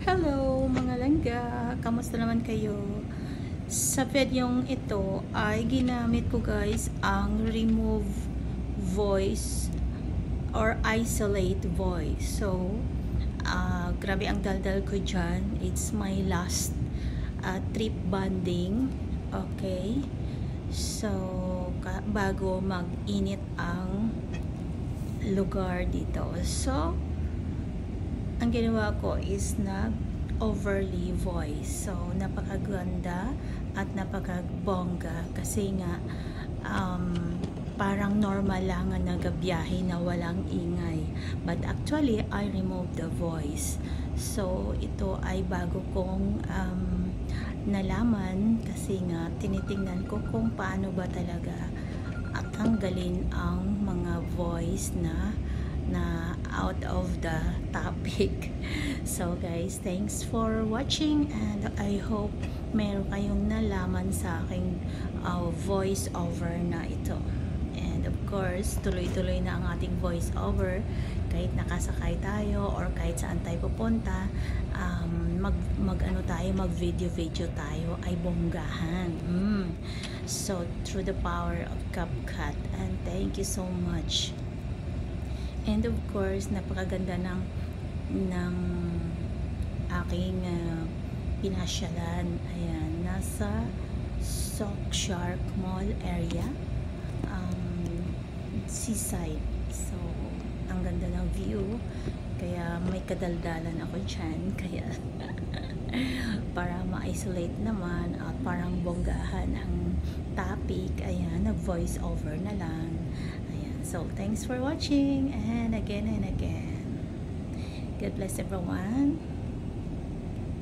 Hello mga langga, kamusta naman kayo? Sa videong ito ay ginamit ko guys ang remove voice or isolate voice. So, grabe ang daldal ko dyan. It's my last trip bonding. Okay? So, bago mag-init ang lugar dito. So, ang ginawa ko is nag-overly voice. So, napakaganda at napakagbongga kasi nga parang normal lang na nagabiyahe na walang ingay. But actually, I removed the voice. So, ito ay bago kong nalaman kasi nga tinitingnan ko kung paano ba talaga at tanggalin ang mga voice na out of the topic. So guys, thanks for watching and I hope meron kayong nalaman sa aking voice over na ito. And of course, tuloy-tuloy na ang ating voice over kahit nakasakay tayo or kahit saan tayo pupunta. Mag video tayo ay bonggahan. So through the power of CapCut, and thank you so much. And of course, napakaganda ng aking pinasyalan. Ayan, nasa Shark Mall area, seaside. So, ang ganda ng view. Kaya may kadaldalan ako dyan. Kaya, para ma-isolate naman at parang bonggahan ang topic, ayan, nag-voice over na lang. So, thanks for watching and again. God bless everyone.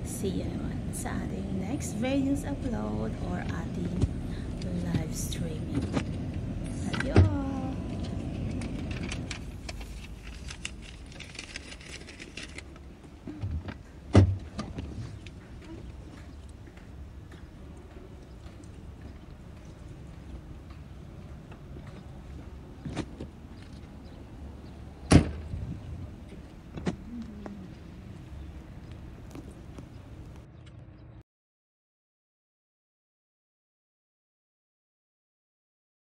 See you naman sa ating next videos upload or ating live stream.